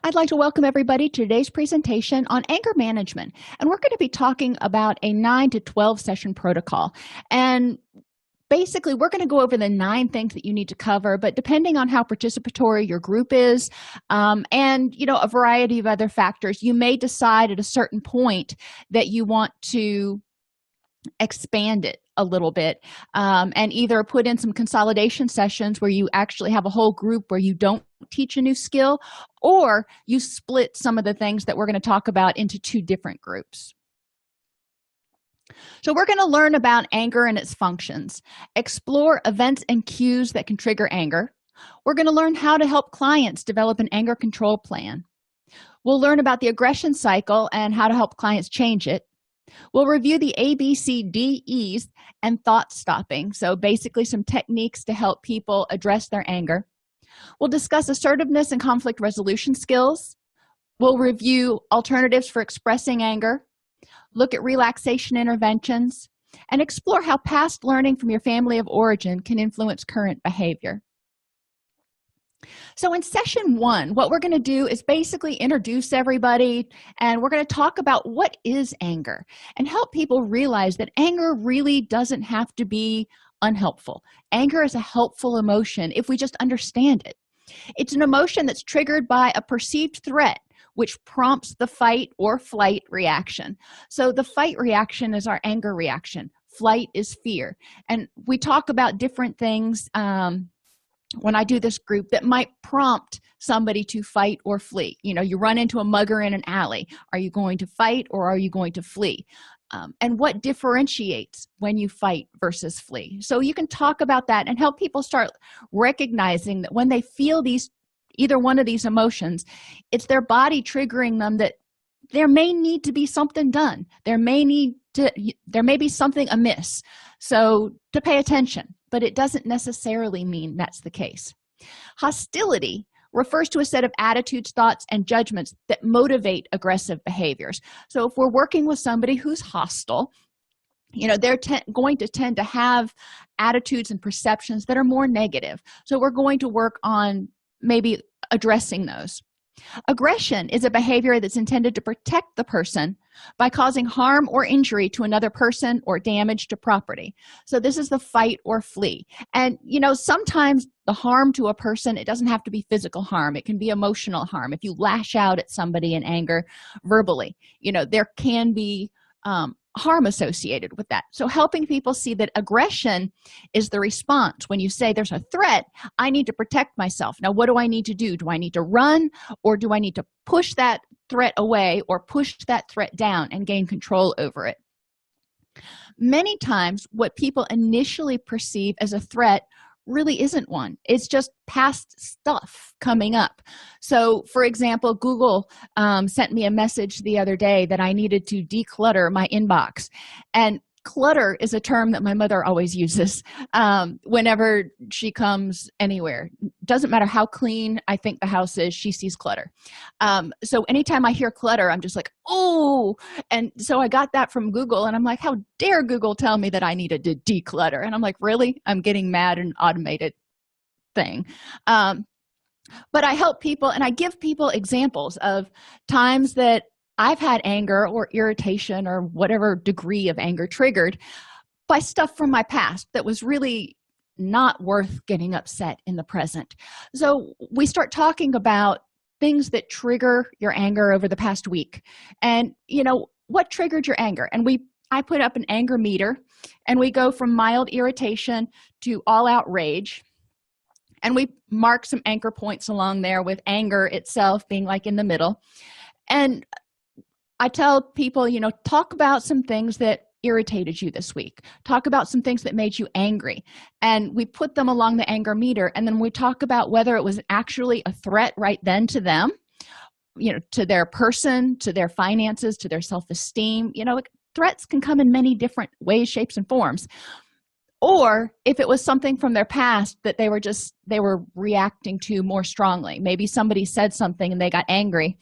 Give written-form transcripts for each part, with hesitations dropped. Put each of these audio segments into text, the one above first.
I'd like to welcome everybody to today's presentation on anger management. And we're going to be talking about a 9 to 12 session protocol. And basically, we're going to go over the 9 things that you need to cover, but depending on how participatory your group is, and a variety of other factors, you may decide at a certain point that you want to expand it a little bit, and either put in some consolidation sessions where you actually have a whole group where you don't teach a new skill, or you split some of the things that we're going to talk about into 2 different groups. So we're going to learn about anger and its functions, explore events and cues that can trigger anger. We're going to learn how to help clients develop an anger control plan. We'll learn about the aggression cycle and how to help clients change it. We'll review the ABCDEs and thought stopping, so basically some techniques to help people address their anger. We'll discuss assertiveness and conflict resolution skills. We'll review alternatives for expressing anger, look at relaxation interventions, and explore how past learning from your family of origin can influence current behavior. So in session 1, what we're going to do is basically introduce everybody, and we're going to talk about what is anger and help people realize that anger really doesn't have to be unhelpful. Anger is a helpful emotion if we just understand it. It's an emotion that's triggered by a perceived threat, which prompts the fight or flight reaction. So the fight reaction is our anger reaction. Flight is fear. And we talk about different things when I do this group that might prompt somebody to fight or flee. You run into a mugger in an alley. Are you going to fight or are you going to flee? And what differentiates when you fight versus flee? So you can talk about that and help people start recognizing that when they feel either one of these emotions, it's their body triggering them, that there may need to be something done. There may be something amiss. So to pay attention, but it doesn't necessarily mean that's the case. Hostility refers to a set of attitudes, thoughts, and judgments that motivate aggressive behaviors. So if we're working with somebody who's hostile, they're going to tend to have attitudes and perceptions that are more negative. So we're going to work on maybe addressing those. Aggression is a behavior that's intended to protect the person by causing harm or injury to another person or damage to property. So this is the fight or flee. And sometimes the harm to a person, it doesn't have to be physical harm. It can be emotional harm. If you lash out at somebody in anger verbally, there can be harm associated with that. So helping people see that aggression is the response. When you say there's a threat, I need to protect myself. Now, what do I need to do? Do I need to run, or do I need to push that threat away or push that threat down and gain control over it? Many times, what people initially perceive as a threat really isn't one. It's just past stuff coming up. So for example, Google sent me a message the other day that I needed to declutter my inbox. And clutter is a term that my mother always uses whenever she comes anywhere. Doesn't matter how clean I think the house is, she sees clutter. So anytime I hear clutter, I'm just like, oh. And so I got that from Google, and I'm like, how dare Google tell me that I needed to declutter? And I'm like, really? I'm getting mad at an automated thing. But I help people, and I give people examples of times that I've had anger or irritation or whatever degree of anger triggered by stuff from my past that was really not worth getting upset in the present. So we start talking about things that trigger your anger over the past week. And, what triggered your anger? And I put up an anger meter, and we go from mild irritation to all-out rage. And we mark some anchor points along there, with anger itself being like in the middle. And I tell people, talk about some things that irritated you this week. Talk about some things that made you angry. And we put them along the anger meter, and then we talk about whether it was actually a threat right then to them, to their person, to their finances, to their self-esteem. Threats can come in many different ways, shapes, and forms. Or if it was something from their past that they were reacting to more strongly. Maybe somebody said something and they got angry,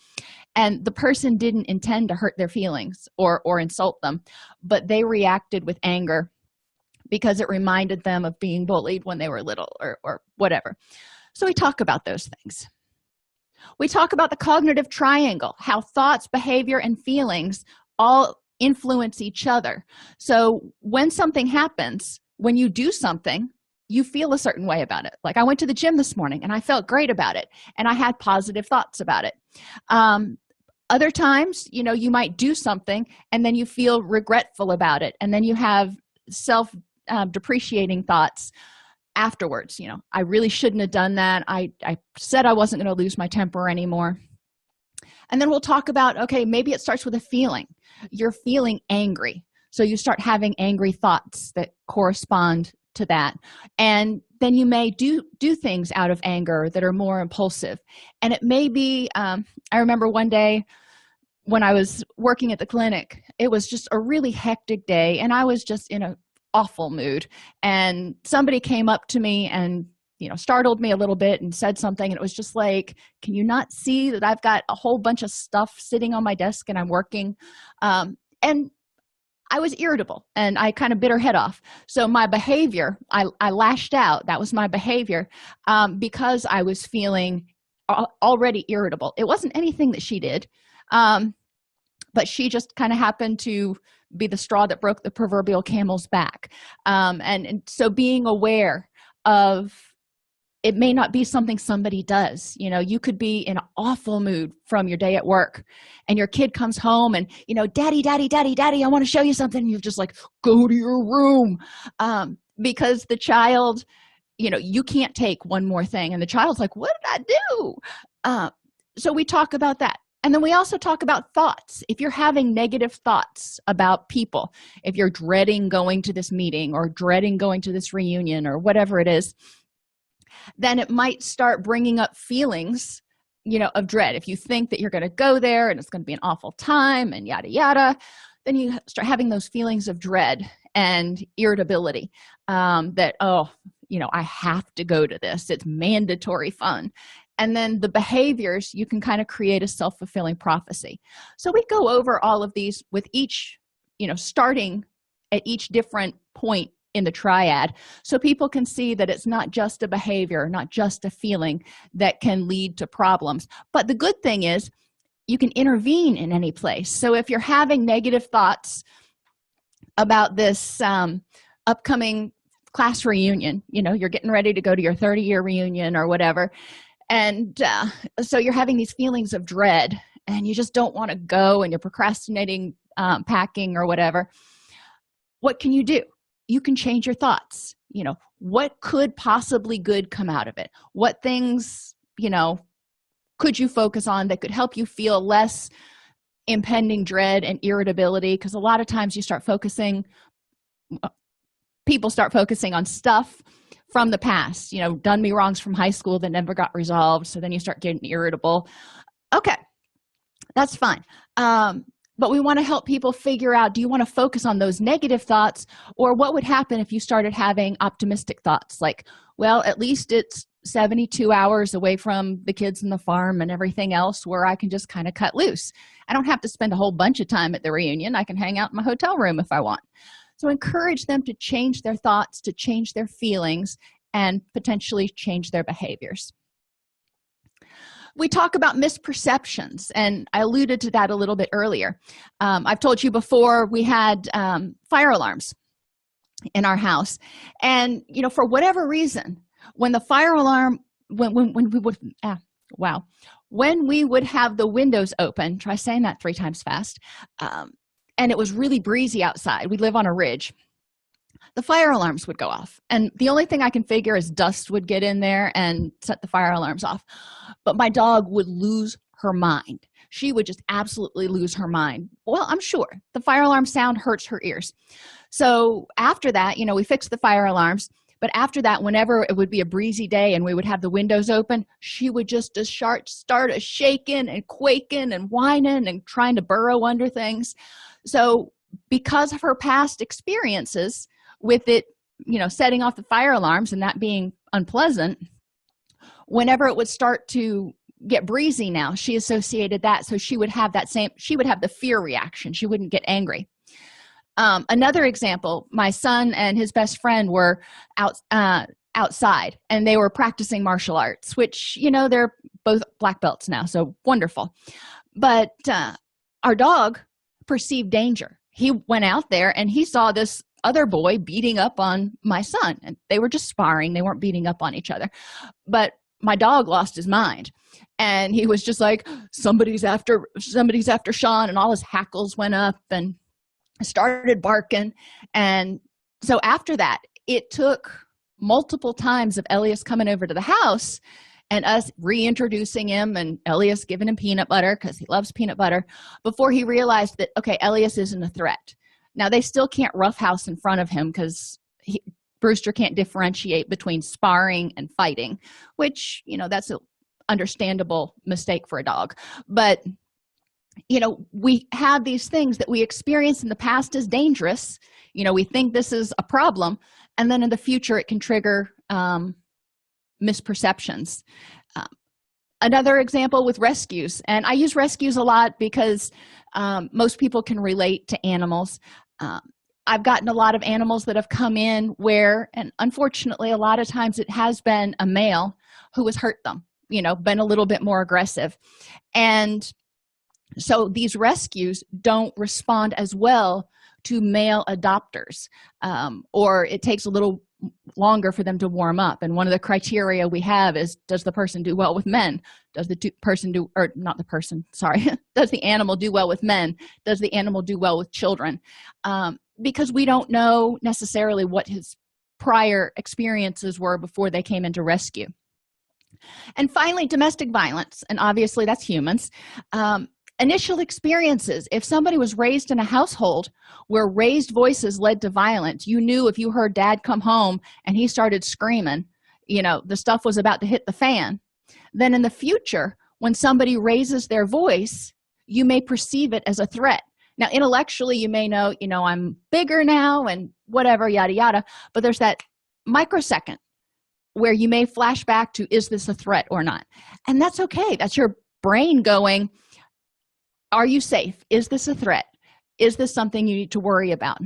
and the person didn't intend to hurt their feelings or insult them, but they reacted with anger because it reminded them of being bullied when they were little or whatever. So we talk about those things. We talk about the cognitive triangle, how thoughts, behavior, and feelings all influence each other. So when something happens, when you do something, you feel a certain way about it. Like I went to the gym this morning and I felt great about it, and I had positive thoughts about it. Other times, you might do something and then you feel regretful about it, and then you have self depreciating thoughts afterwards. I really shouldn't have done that. I said I wasn't going to lose my temper anymore. And then we'll talk about, okay, maybe it starts with a feeling. You're feeling angry, so you start having angry thoughts that correspond to that, and then you may do things out of anger that are more impulsive. And it may be I remember one day when I was working at the clinic, it was just a really hectic day, and I was just in an awful mood, and somebody came up to me and startled me a little bit and said something, and it was just like, can you not see that I've got a whole bunch of stuff sitting on my desk and I'm working? And I was irritable and I kind of bit her head off. So my behavior, I lashed out. That was my behavior, because I was feeling already irritable. It wasn't anything that she did, but she just kind of happened to be the straw that broke the proverbial camel's back. And so being aware of, it may not be something somebody does. You could be in an awful mood from your day at work, and your kid comes home and, daddy, daddy, daddy, daddy, I want to show you something. And you're just like, go to your room. Because the child, you can't take one more thing. And the child's like, what did I do? So we talk about that. And then we also talk about thoughts. If you're having negative thoughts about people, if you're dreading going to this meeting or dreading going to this reunion or whatever it is, then it might start bringing up feelings, of dread. If you think that you're going to go there and it's going to be an awful time and yada, yada, then you start having those feelings of dread and irritability, that, I have to go to this. It's mandatory fun. And then the behaviors, you can kind of create a self-fulfilling prophecy. So we go over all of these with each, starting at each different point in the triad, so people can see that it's not just a behavior, not just a feeling that can lead to problems. But the good thing is you can intervene in any place. So if you're having negative thoughts about this upcoming class reunion, you're getting ready to go to your 30-year reunion or whatever, and so you're having these feelings of dread and you just don't want to go and you're procrastinating packing or whatever, what can you do? You can change your thoughts. What could possibly good come out of it? What things, could you focus on that could help you feel less impending dread and irritability? Because a lot of times people start focusing on stuff from the past, done me wrongs from high school that never got resolved. So then you start getting irritable. Okay, that's fine. But we want to help people figure out, do you want to focus on those negative thoughts, or what would happen if you started having optimistic thoughts like, well, at least it's 72 hours away from the kids and the farm and everything else where I can just kind of cut loose. I don't have to spend a whole bunch of time at the reunion. I can hang out in my hotel room if I want. So encourage them to change their thoughts, to change their feelings, and potentially change their behaviors. We talk about misperceptions, and I alluded to that a little bit earlier. I've told you before we had fire alarms in our house, and for whatever reason, when the fire alarm, when we would have the windows open, try saying that 3 times fast, and it was really breezy outside. We live on a ridge. The fire alarms would go off, and the only thing I can figure is dust would get in there and set the fire alarms off. But my dog would lose her mind. She would just absolutely lose her mind. Well, I'm sure the fire alarm sound hurts her ears. So after that, we fixed the fire alarms. But after that, whenever it would be a breezy day and we would have the windows open, she would just start shaking and quaking and whining and trying to burrow under things. So because of her past experiences with it, setting off the fire alarms and that being unpleasant, whenever it would start to get breezy now, she associated that. So she would have the fear reaction. She wouldn't get angry. Another example, my son and his best friend were outside, and they were practicing martial arts, which, they're both black belts now, so wonderful. But our dog perceived danger. He went out there and he saw this other boy beating up on my son, and they were just sparring. They weren't beating up on each other, but my dog lost his mind, and he was just like, somebody's after Sean, and all his hackles went up and started barking. And so after that, it took multiple times of Elias coming over to the house and us reintroducing him, and Elias giving him peanut butter because he loves peanut butter, before he realized that, okay, Elias isn't a threat. Now, they still can't roughhouse in front of him because Brewster can't differentiate between sparring and fighting, which, that's an understandable mistake for a dog. But, we have these things that we experience in the past as dangerous. We think this is a problem, and then in the future it can trigger misperceptions. Another example with rescues, and I use rescues a lot because most people can relate to animals. I've gotten a lot of animals that have come in where, and unfortunately a lot of times it has been a male who has hurt them, been a little bit more aggressive. And so these rescues don't respond as well to male adopters, or it takes a little longer for them to warm up. And one of the criteria we have is, does the person do well with men? Does the does the animal do well with men? Does the animal do well with children? Because we don't know necessarily what his prior experiences were before they came into rescue. And finally, domestic violence, and obviously that's humans. Initial experiences. If somebody was raised in a household where raised voices led to violence, you knew if you heard dad come home and he started screaming, the stuff was about to hit the fan. Then in the future, when somebody raises their voice, you may perceive it as a threat. Now, intellectually, you may know, I'm bigger now and whatever, yada, yada, but there's that microsecond where you may flash back to, is this a threat or not? And that's okay. That's your brain going, are you safe? Is this a threat? Is this something you need to worry about?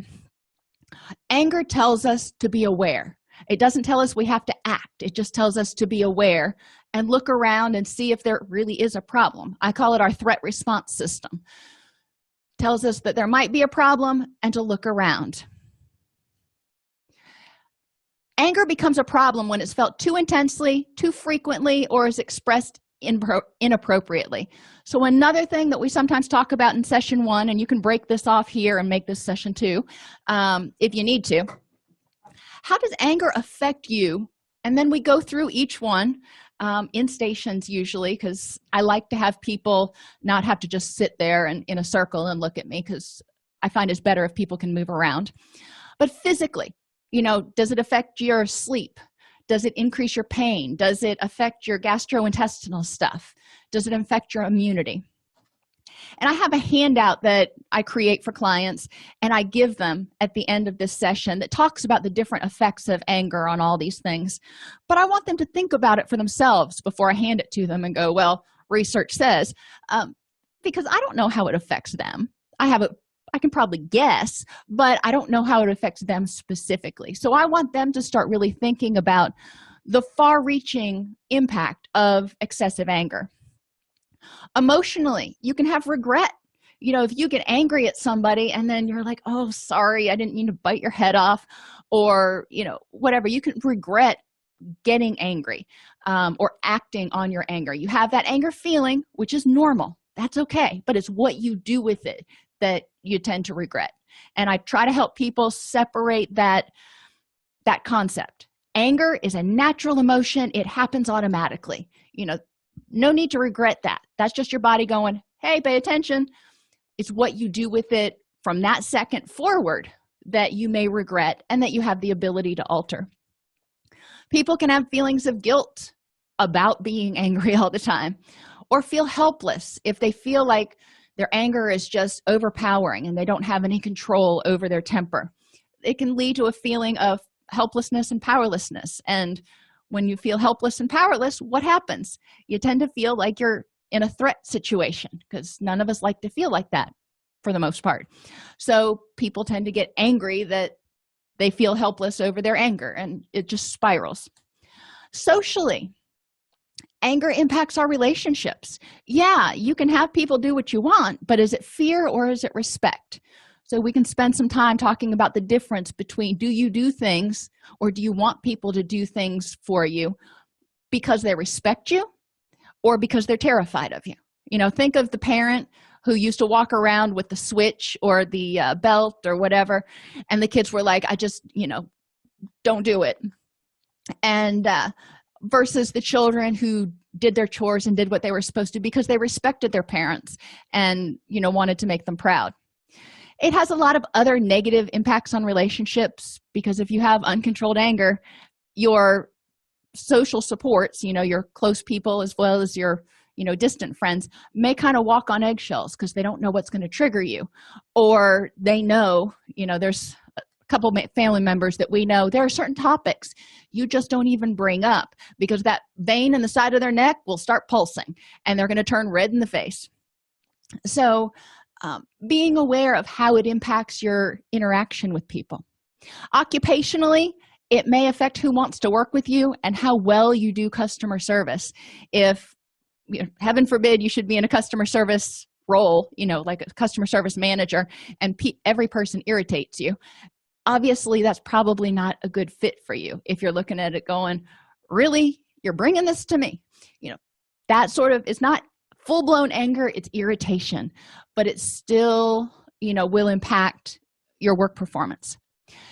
Anger tells us to be aware. It doesn't tell us we have to act. It just tells us to be aware and look around and see if there really is a problem. I call it our threat response system. Tells us that there might be a problem and to look around. Anger becomes a problem when it's felt too intensely, too frequently, or is expressed inappropriately. So another thing that we sometimes talk about in session 1, and you can break this off here and make this session 2 if you need to. How does anger affect you? And then we go through each one in stations usually, because I like to have people not have to just sit there and in a circle and look at me, because I find it's better if people can move around. But physically, does it affect your sleep? Does it increase your pain? Does it affect your gastrointestinal stuff? Does it affect your immunity? And I have a handout that I create for clients, and I give them at the end of this session that talks about the different effects of anger on all these things. But I want them to think about it for themselves before I hand it to them and go, well, research says, because I don't know how it affects them. I can probably guess, but I don't know how it affects them specifically. So I want them to start really thinking about the far-reaching impact of excessive anger. Emotionally, you can have regret. If you get angry at somebody and then you're like, oh, sorry, I didn't mean to bite your head off, or, whatever, you can regret getting angry or acting on your anger. You have that anger feeling, which is normal. That's okay, but it's what you do with it that you tend to regret. And I try to help people separate that concept. Anger is a natural emotion. It happens automatically. No need to regret that. That's just your body going, hey, pay attention. It's what you do with it from that second forward that you may regret and that you have the ability to alter. People can have feelings of guilt about being angry all the time, or feel helpless if they feel like their anger is just overpowering and they don't have any control over their temper. It can lead to a feeling of helplessness and powerlessness. And when you feel helpless and powerless, what happens? You tend to feel like you're in a threat situation, because none of us like to feel like that for the most part. So people tend to get angry that they feel helpless over their anger, and it just spirals. Socially, Anger impacts our relationships. Yeah, you can have people do what you want, but is it fear or is it respect? So we can spend some time talking about the difference between, do you do things or do you want people to do things for you because they respect you or because they're terrified of you? Think of the parent who used to walk around with the switch or the belt or whatever, and the kids were like, I just, don't do it. And versus the children who did their chores and did what they were supposed to because they respected their parents and, wanted to make them proud. It has a lot of other negative impacts on relationships because if you have uncontrolled anger, your social supports, your close people as well as your distant friends may kind of walk on eggshells because they don't know what's going to trigger you, or they know, there's a couple family members that we know there are certain topics you just don't even bring up because that vein in the side of their neck will start pulsing and they're going to turn red in the face. So being aware of how it impacts your interaction with people. Occupationally, it may affect who wants to work with you and how well you do customer service. If, heaven forbid, you should be in a customer service role, like a customer service manager, and every person irritates you, obviously that's probably not a good fit for you. If you're looking at it going, really, you're bringing this to me, that sort of is not full-blown anger, it's irritation, but it still will impact your work performance.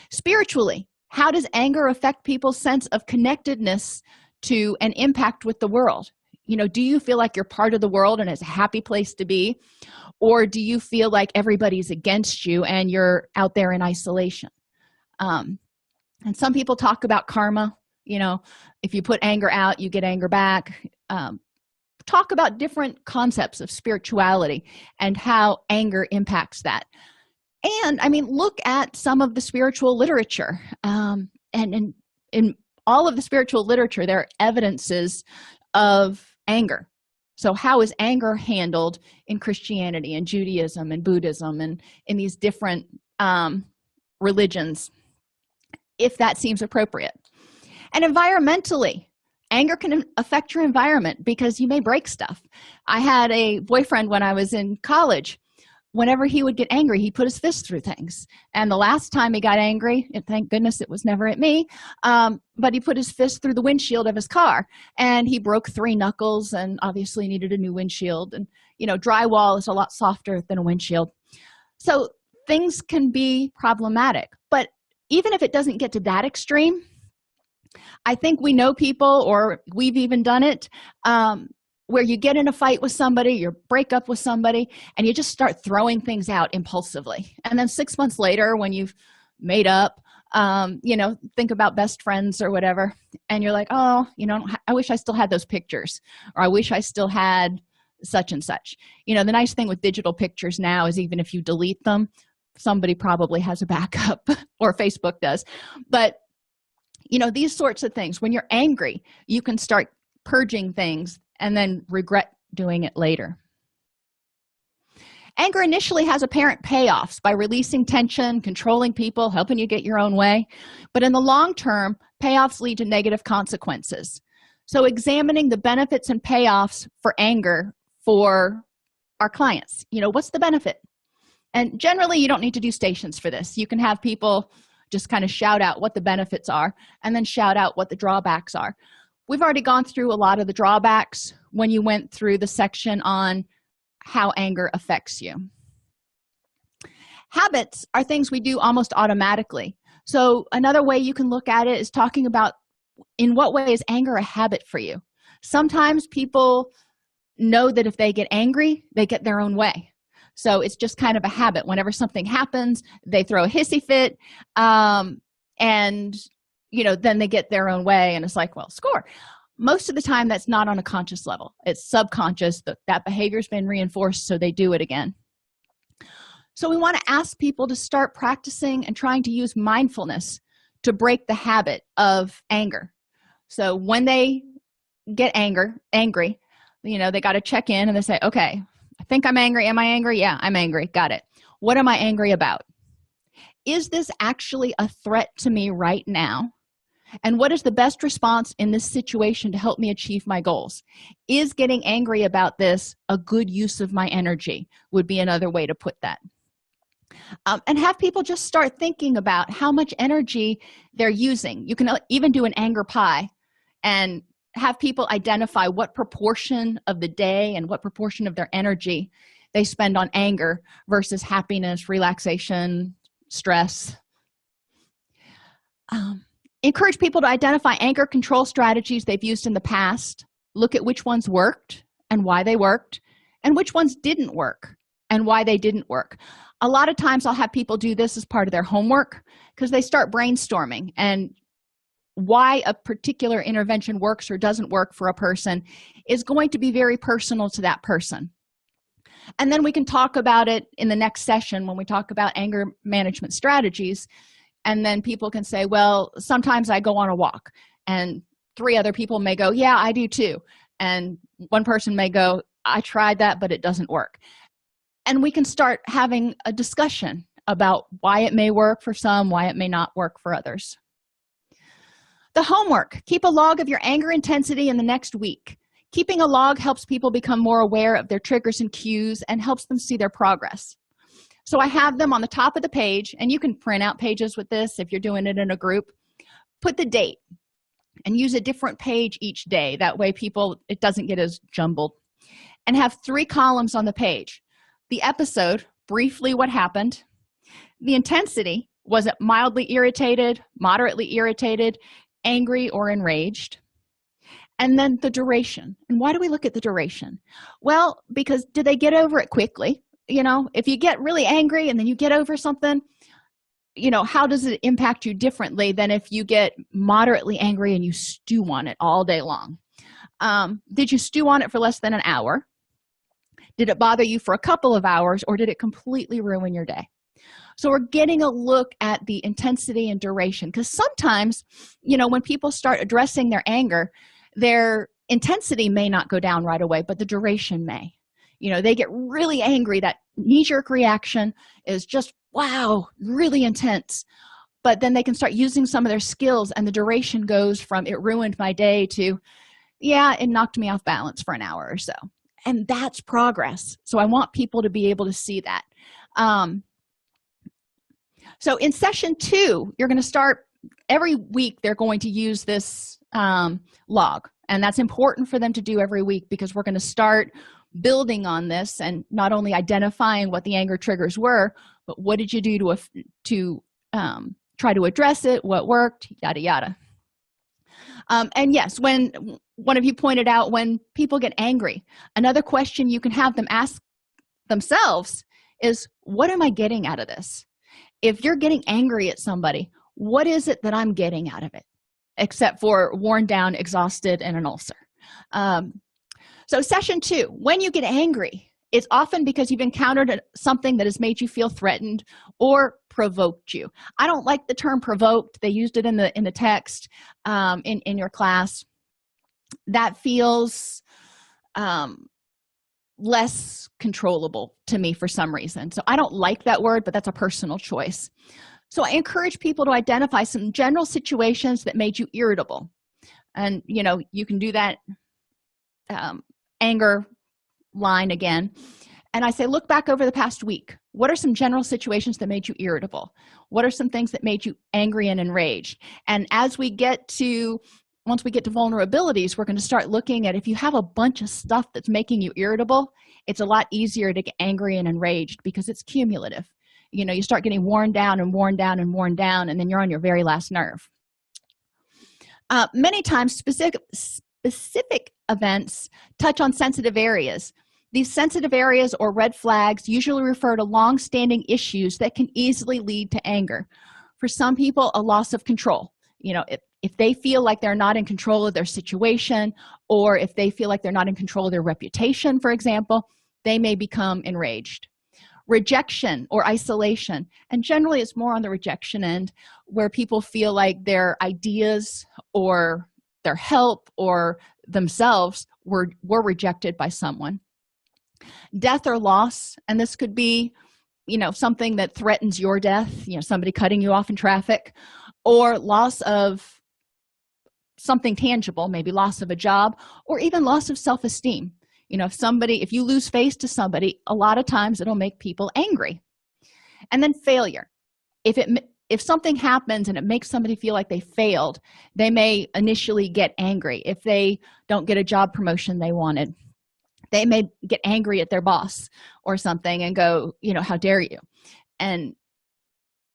Spiritually, how does anger affect people's sense of connectedness to an impact with the world? Do you feel like you're part of the world and it's a happy place to be, or do you feel like everybody's against you and you're out there in isolation? And some people talk about karma. If you put anger out, you get anger back. Talk about different concepts of spirituality and how anger impacts that. And look at some of the spiritual literature. And in all of the spiritual literature, there are evidences of anger. So how is anger handled in Christianity and Judaism and Buddhism and in these different religions, if that seems appropriate? And environmentally, anger can affect your environment because you may break stuff. I had a boyfriend when I was in college. Whenever he would get angry, he put his fist through things. And the last time he got angry, and thank goodness it was never at me, but he put his fist through the windshield of his car and he broke 3 knuckles and obviously needed a new windshield. And, drywall is a lot softer than a windshield. So things can be problematic. But even if it doesn't get to that extreme, I think we know people, or we've even done it, where you get in a fight with somebody, you break up with somebody, and you just start throwing things out impulsively. And then 6 months later, when you've made up, think about best friends or whatever, and you're like, oh, I wish I still had those pictures, or I wish I still had such and such. The nice thing with digital pictures now is even if you delete them, somebody probably has a backup, or Facebook does. But these sorts of things, when you're angry, you can start purging things and then regret doing it later. Anger initially has apparent payoffs by releasing tension, controlling people, helping you get your own way. But in the long term, payoffs lead to negative consequences. So examining the benefits and payoffs for anger for our clients. What's the benefit? And generally, you don't need to do stations for this. You can have people just kind of shout out what the benefits are and then shout out what the drawbacks are. We've already gone through a lot of the drawbacks when you went through the section on how anger affects you. Habits are things we do almost automatically. So another way you can look at it is talking about in what way is anger a habit for you. Sometimes people know that if they get angry, they get their own way. So it's just kind of a habit. Whenever something happens, they throw a hissy fit, and then they get their own way, and it's like, well, score. Most of the time, that's not on a conscious level. It's subconscious. That behavior's been reinforced, so they do it again. So we want to ask people to start practicing and trying to use mindfulness to break the habit of anger. So when they get angry, they got to check in and they say, okay, I think I'm angry. Am I angry? Yeah, I'm angry. Got it. What am I angry about? Is this actually a threat to me right now? And what is the best response in this situation to help me achieve my goals? Is getting angry about this a good use of my energy? Would be another way to put that. And have people just start thinking about how much energy they're using. You can even do an anger pie and have people identify what proportion of the day and what proportion of their energy they spend on anger versus happiness, relaxation, stress. Encourage people to identify anger control strategies they've used in the past. Look at which ones worked and why they worked, and which ones didn't work and why they didn't work. A lot of times I'll have people do this as part of their homework because they start brainstorming, and why a particular intervention works or doesn't work for a person is going to be very personal to that person. And then we can talk about it in the next session when we talk about anger management strategies. And then people can say, well, sometimes I go on a walk, and 3 other people may go, yeah, I do too. And one person may go, I tried that, but it doesn't work. And we can start having a discussion about why it may work for some, why it may not work for others. The homework: keep a log of your anger intensity in the next week. Keeping a log helps people become more aware of their triggers and cues and helps them see their progress. So I have them on the top of the page, and you can print out pages with this if you're doing it in a group. Put the date and use a different page each day. That way it doesn't get as jumbled. And have 3 columns on the page. The episode, briefly what happened. The intensity, was it mildly irritated, moderately irritated, angry, or enraged? And then the duration. And why do we look at the duration? Well, because did they get over it quickly? If you get really angry and then you get over something, how does it impact you differently than if you get moderately angry and you stew on it all day long? Did you stew on it for less than an hour? Did it bother you for a couple of hours, or did it completely ruin your day? So we're getting a look at the intensity and duration, because sometimes, when people start addressing their anger, their intensity may not go down right away, but the duration may. They get really angry. That knee-jerk reaction is just, wow, really intense. But then they can start using some of their skills, and the duration goes from it ruined my day to, yeah, it knocked me off balance for an hour or so. And that's progress. So I want people to be able to see that. So in session 2, you're going to start every week. They're going to use this log, and that's important for them to do every week, because we're going to start building on this and not only identifying what the anger triggers were, but what did you do to try to address it, what worked, yada yada. And yes, when one of you pointed out, when people get angry, another question you can have them ask themselves is, what am I getting out of this? If you're getting angry at somebody, what is it that I'm getting out of it, except for worn down, exhausted, and an ulcer? So session 2, when you get angry, it's often because you've encountered something that has made you feel threatened or provoked you. I don't like the term provoked. They used it in the text in your class. That feels less controllable to me for some reason. So I don't like that word, but that's a personal choice. So I encourage people to identify some general situations that made you irritable. And, you can do that anger line again. And I say, look back over the past week. What are some general situations that made you irritable? What are some things that made you angry and enraged? And once we get to vulnerabilities, we're going to start looking at, if you have a bunch of stuff that's making you irritable, it's a lot easier to get angry and enraged because it's cumulative. You start getting worn down and worn down and worn down, and then you're on your very last nerve. Many times specific events touch on sensitive areas. These sensitive areas or red flags usually refer to long-standing issues that can easily lead to anger. For some people, a loss of control. If they feel like they're not in control of their situation, or if they feel like they're not in control of their reputation, for example, they may become enraged. Rejection or isolation, and generally it's more on the rejection end, where people feel like their ideas or their help or themselves were rejected by someone. Death or loss, and this could be something that threatens your death, somebody cutting you off in traffic, or loss of something tangible, maybe loss of a job, or even loss of self-esteem. If you lose face to somebody, a lot of times it'll make people angry. And then failure. If something happens and it makes somebody feel like they failed, they may initially get angry. If they don't get a job promotion they wanted, they may get angry at their boss or something and go, how dare you?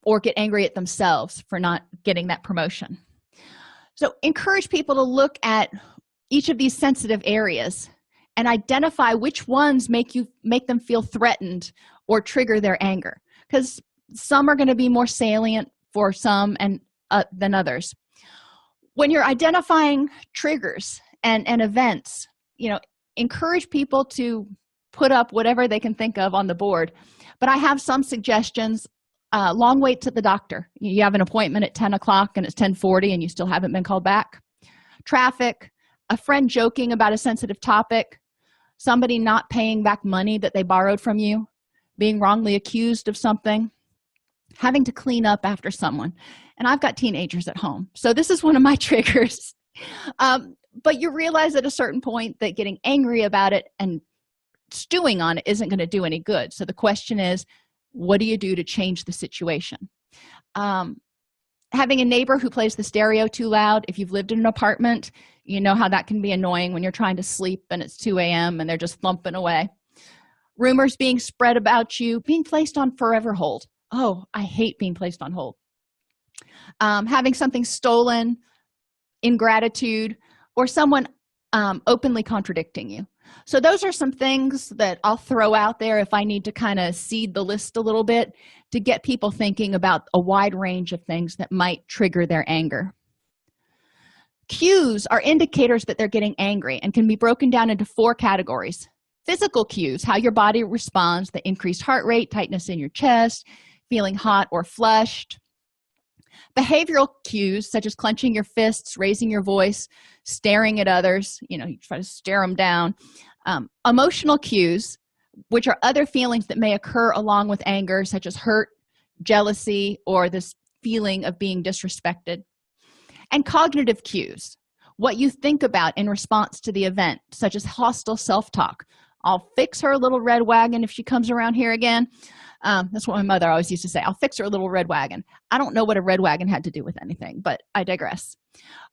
Or get angry at themselves for not getting that promotion. So encourage people to look at each of these sensitive areas and identify which ones make them feel threatened or trigger their anger, because some are going to be more salient for some than others. When you're identifying triggers and events, encourage people to put up whatever they can think of on the board. But I have some suggestions. Long wait to the doctor. You have an appointment at 10 o'clock and it's 10:40 and you still haven't been called back. Traffic, a friend joking about a sensitive topic, somebody not paying back money that they borrowed from you, being wrongly accused of something, having to clean up after someone. And I've got teenagers at home, so this is one of my triggers. But you realize at a certain point that getting angry about it and stewing on it isn't going to do any good. So the question is, what do you do to change the situation? Having a neighbor who plays the stereo too loud. If you've lived in an apartment, you know how that can be annoying when you're trying to sleep and it's 2 a.m. and they're just thumping away. Rumors being spread about you, being placed on forever hold. Oh, I hate being placed on hold. Having something stolen, ingratitude, or someone openly contradicting you. So those are some things that I'll throw out there if I need to kind of seed the list a little bit to get people thinking about a wide range of things that might trigger their anger. Cues are indicators that they're getting angry and can be broken down into 4 categories. Physical cues, how your body responds, the increased heart rate, tightness in your chest, feeling hot or flushed. Behavioral cues, such as clenching your fists, raising your voice, staring at others, you try to stare them down. Emotional cues, which are other feelings that may occur along with anger, such as hurt, jealousy, or this feeling of being disrespected. And cognitive cues, what you think about in response to the event, such as hostile self-talk. I'll fix her little red wagon if she comes around here again. That's what my mother always used to say. I'll fix her little red wagon. I don't know what a red wagon had to do with anything, but I digress.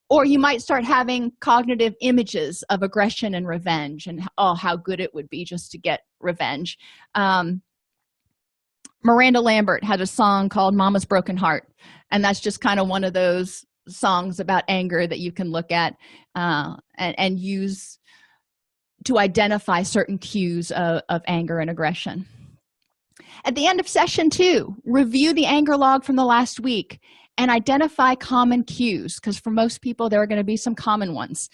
Or you might start having cognitive images of aggression and revenge and, how good it would be just to get revenge. Miranda Lambert had a song called Mama's Broken Heart, and that's just kind of one of those songs about anger that you can look at and use to identify certain cues of anger and aggression. At the end of session 2, review the anger log from the last week and identify common cues, because for most people there are going to be some common ones.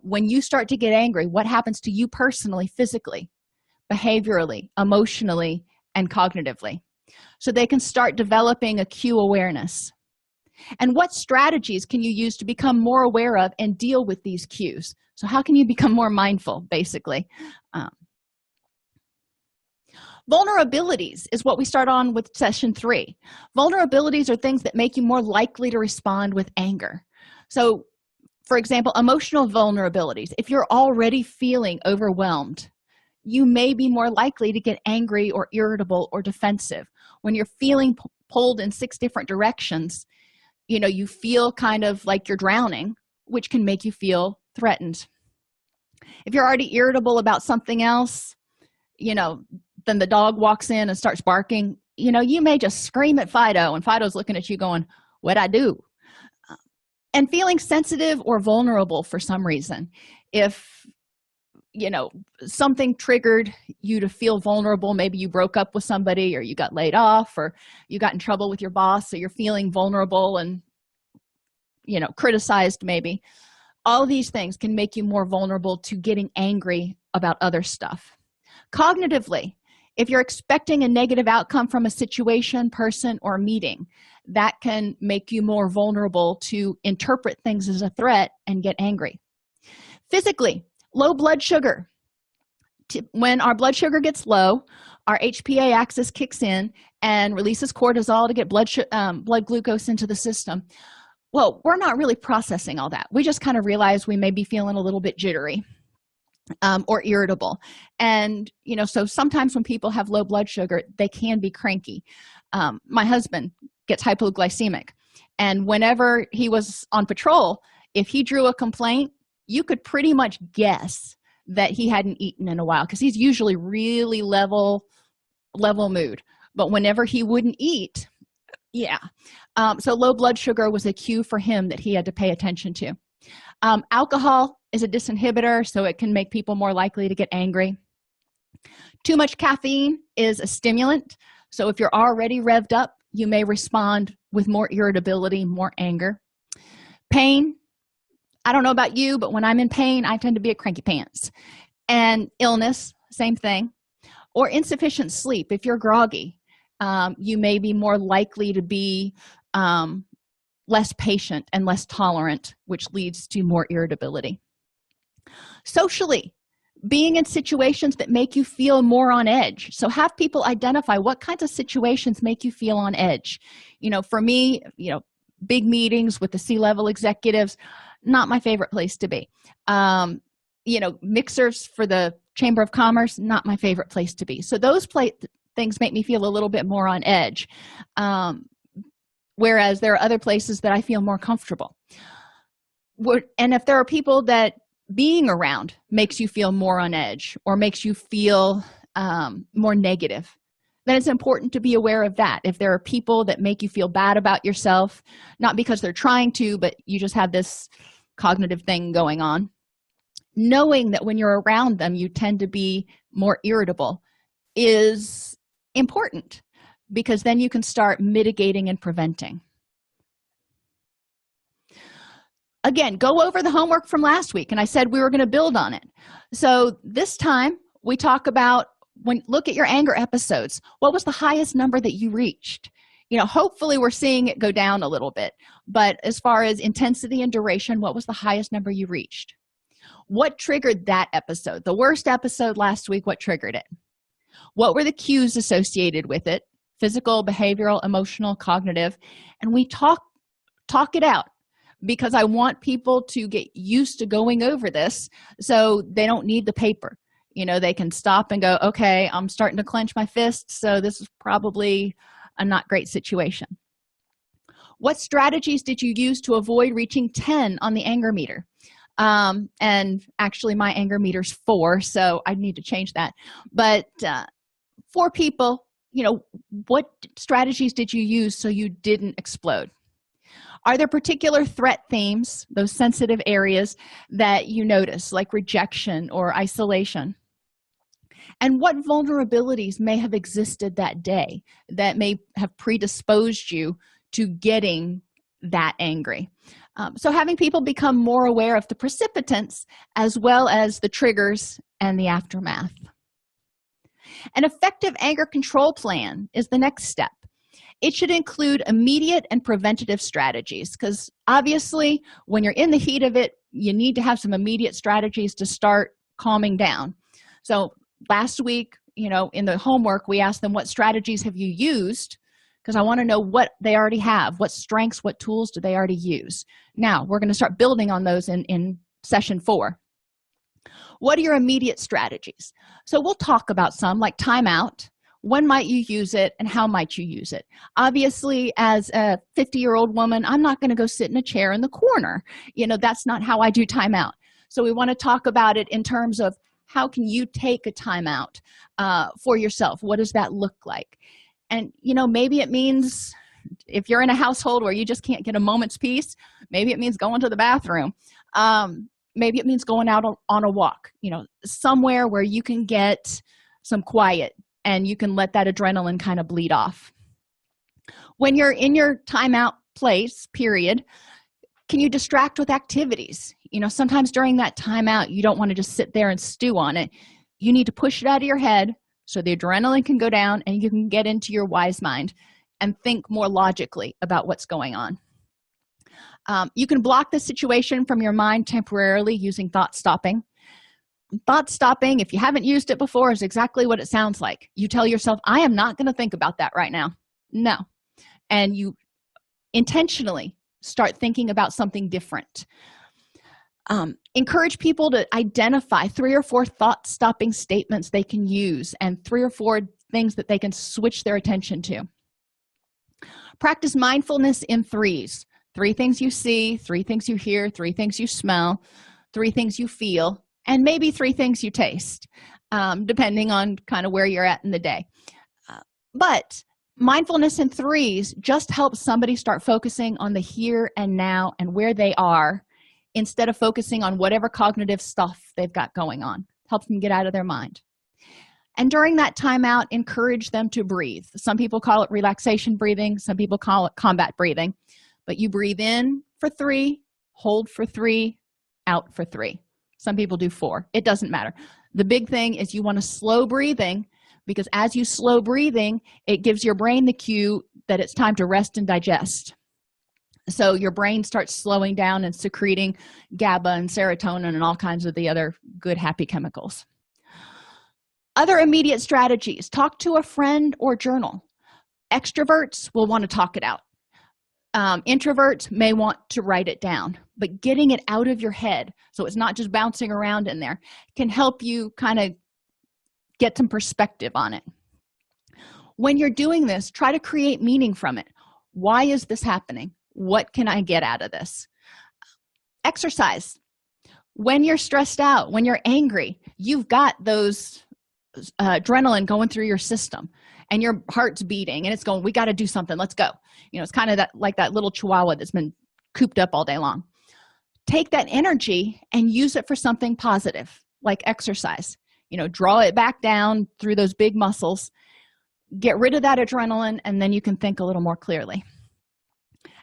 When you start to get angry, what happens to you personally, physically, behaviorally, emotionally, and cognitively, so they can start developing a cue awareness. And what strategies can you use to become more aware of and deal with these cues? So how can you become more mindful, basically? Vulnerabilities is what we start on with session 3. Vulnerabilities are things that make you more likely to respond with anger. So, for example, emotional vulnerabilities. If you're already feeling overwhelmed, you may be more likely to get angry or irritable or defensive. When you're feeling pulled in 6 different directions, you feel kind of like you're drowning, which can make you feel threatened. If you're already irritable about something else, then the dog walks in and starts barking, you may just scream at Fido, and Fido's looking at you going, what'd I do? And feeling sensitive or vulnerable for some reason. If, something triggered you to feel vulnerable, maybe you broke up with somebody, or you got laid off, or you got in trouble with your boss, so you're feeling vulnerable and, criticized maybe. All these things can make you more vulnerable to getting angry about other stuff. Cognitively, if you're expecting a negative outcome from a situation, person, or meeting, that can make you more vulnerable to interpret things as a threat and get angry. Physically, low blood sugar. When our blood sugar gets low, our HPA axis kicks in and releases cortisol to get blood glucose into the system. Well, we're not really processing all that. We just kind of realize we may be feeling a little bit jittery, or irritable. And, so sometimes when people have low blood sugar, they can be cranky. My husband gets hypoglycemic. And whenever he was on patrol, if he drew a complaint, you could pretty much guess that he hadn't eaten in a while, because he's usually really level mood. But whenever he wouldn't eat, yeah. So low blood sugar was a cue for him that he had to pay attention to. Alcohol is a disinhibitor, so it can make people more likely to get angry. Too much caffeine is a stimulant, so if you're already revved up, you may respond with more irritability, more anger. Pain, I don't know about you, but when I'm in pain, I tend to be a cranky pants. And illness, same thing. Or insufficient sleep. If you're groggy, you may be more likely to be less patient and less tolerant, which leads to more irritability. Socially, being in situations that make you feel more on edge. So have people identify what kinds of situations make you feel on edge. For me, big meetings with the C-level executives, not my favorite place to be. Mixers for the Chamber of Commerce, not my favorite place to be. So those things make me feel a little bit more on edge. Whereas there are other places that I feel more comfortable. And if there are people that being around makes you feel more on edge or makes you feel more negative, then it's important to be aware of that. If there are people that make you feel bad about yourself, not because they're trying to, but you just have this cognitive thing going on, knowing that when you're around them, you tend to be more irritable is important, because then you can start mitigating and preventing. Again, go over the homework from last week, and I said we were going to build on it. So this time we talk about, look at your anger episodes. What was the highest number that you reached? Hopefully we're seeing it go down a little bit, but as far as intensity and duration, what was the highest number you reached? What triggered that episode? The worst episode last week, what triggered it? What were the cues associated with it? Physical, behavioral, emotional, cognitive. And we talk it out, because I want people to get used to going over this so they don't need the paper. They can stop and go, okay, I'm starting to clench my fists, so this is probably a not great situation. What strategies did you use to avoid reaching 10 on the anger meter? And actually my anger meter's 4, so I need to change that. But for people, what strategies did you use so you didn't explode? Are there particular threat themes, those sensitive areas that you notice, like rejection or isolation? And what vulnerabilities may have existed that day that may have predisposed you to getting that angry? So having people become more aware of the precipitants as well as the triggers and the aftermath. An effective anger control plan is the next step. It should include immediate and preventative strategies, because obviously when you're in the heat of it, you need to have some immediate strategies to start calming down. So last week, in the homework, we asked them, what strategies have you used? Because I want to know what they already have, what strengths, what tools do they already use. Now we're going to start building on those in session 4. What are your immediate strategies? So we'll talk about some, like timeout. When might you use it, and how might you use it? Obviously, as a 50-year-old woman, I'm not going to go sit in a chair in the corner. That's not how I do timeout. So we want to talk about it in terms of how can you take a timeout for yourself? What does that look like? And, maybe it means if you're in a household where you just can't get a moment's peace, maybe it means going to the bathroom. Maybe it means going out on a walk, somewhere where you can get some quiet and you can let that adrenaline kind of bleed off. When you're in your timeout place, period, can you distract with activities? Sometimes during that timeout, you don't want to just sit there and stew on it. You need to push it out of your head so the adrenaline can go down and you can get into your wise mind and think more logically about what's going on. You can block the situation from your mind temporarily using thought stopping. Thought stopping, if you haven't used it before, is exactly what it sounds like. You tell yourself, I am not going to think about that right now. No. And you intentionally start thinking about something different. Encourage people to identify 3 or 4 thought-stopping statements they can use and 3 or 4 things that they can switch their attention to. Practice mindfulness in 3s. 3 things you see, 3 things you hear, 3 things you smell, 3 things you feel, and maybe 3 things you taste, depending on kind of where you're at in the day. But mindfulness in 3s just helps somebody start focusing on the here and now and where they are, instead of focusing on whatever cognitive stuff they've got going on. Helps them get out of their mind. And during that timeout, encourage them to breathe. Some people call it relaxation breathing, some people call it combat breathing. But you breathe in for 3, hold for 3, out for 3. Some people do 4. It doesn't matter. The big thing is you want to slow breathing, because as you slow breathing, it gives your brain the cue that it's time to rest and digest. So your brain starts slowing down and secreting GABA and serotonin and all kinds of the other good, happy chemicals. Other immediate strategies: talk to a friend or journal. Extroverts will want to talk it out. Introverts may want to write it down, but getting it out of your head so it's not just bouncing around in there can help you kind of get some perspective on it. When you're doing this, try to create meaning from it. Why is this happening? What can I get out of this? Exercise. When you're stressed out, when you're angry, you've got those adrenaline going through your system and your heart's beating and it's going, we got to do something, let's go. It's kind of that, like that little chihuahua that's been cooped up all day long. Take that energy and use it for something positive, like exercise. Draw it back down through those big muscles, get rid of that adrenaline, and then you can think a little more clearly.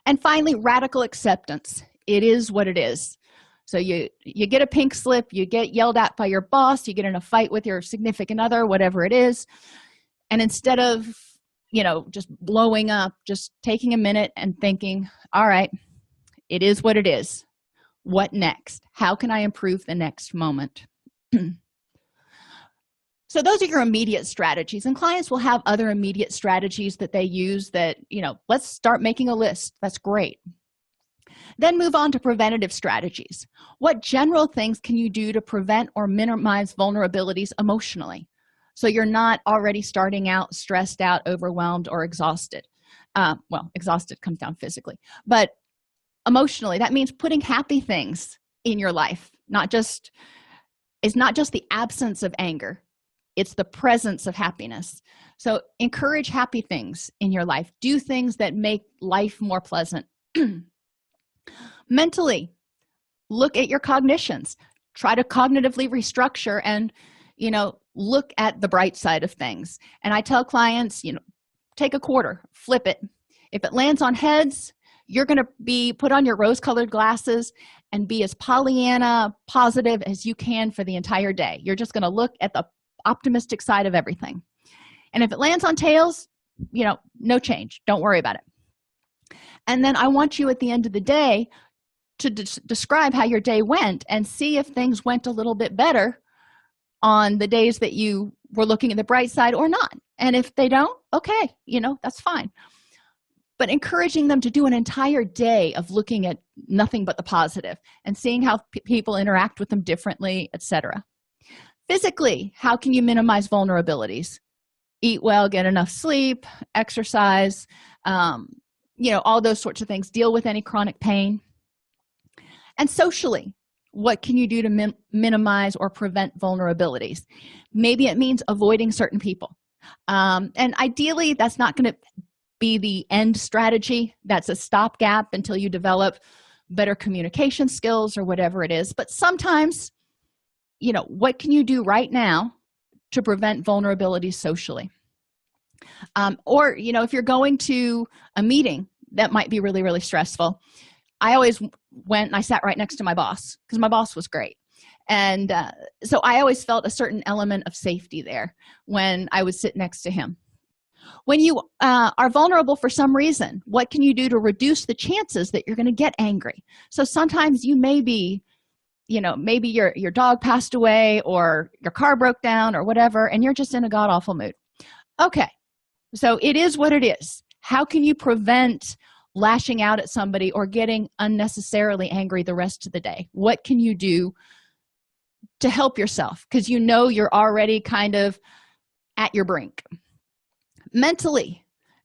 And finally, radical acceptance. It is what it is. So you get a pink slip, you get yelled at by your boss, you get in a fight with your significant other, whatever it is. And instead of, just blowing up, just taking a minute and thinking, all right, it is what it is. What next? How can I improve the next moment? So those are your immediate strategies, and clients will have other immediate strategies that they use that, let's start making a list. That's great. Then move on to preventative strategies. What general things can you do to prevent or minimize vulnerabilities emotionally, so you're not already starting out stressed out, overwhelmed, or exhausted? Exhausted comes down physically, but emotionally, that means putting happy things in your life. It's not just the absence of anger. It's the presence of happiness. So encourage happy things in your life. Do things that make life more pleasant. Mentally, look at your cognitions. Try to cognitively restructure and, look at the bright side of things. And I tell clients, take a quarter, flip it. If it lands on heads, you're going to be put on your rose-colored glasses and be as Pollyanna positive as you can for the entire day. You're just going to look at the optimistic side of everything. And if it lands on tails, no change. Don't worry about it. And then I want you at the end of the day to describe how your day went and see if things went a little bit better on the days that you were looking at the bright side or not. And if they don't, okay, that's fine. But encouraging them to do an entire day of looking at nothing but the positive and seeing how people interact with them differently, etc. Physically, how can you minimize vulnerabilities? Eat well, get enough sleep, exercise, all those sorts of things. Deal with any chronic pain. And socially, what can you do to minimize or prevent vulnerabilities? Maybe it means avoiding certain people. And ideally, that's not going to be the end strategy. That's a stopgap until you develop better communication skills or whatever it is. But sometimes, what can you do right now to prevent vulnerabilities socially? Or, if you're going to a meeting that might be really, really stressful, I always went and I sat right next to my boss because my boss was great. And so I always felt a certain element of safety there when I would sit next to him. When you are vulnerable for some reason, what can you do to reduce the chances that you're going to get angry? So sometimes you may be, maybe your dog passed away or your car broke down or whatever, and you're just in a god-awful mood. Okay, so it is what it is. How can you prevent lashing out at somebody or getting unnecessarily angry the rest of the day? What can you do to help yourself? Because you know you're already kind of at your brink. Mentally,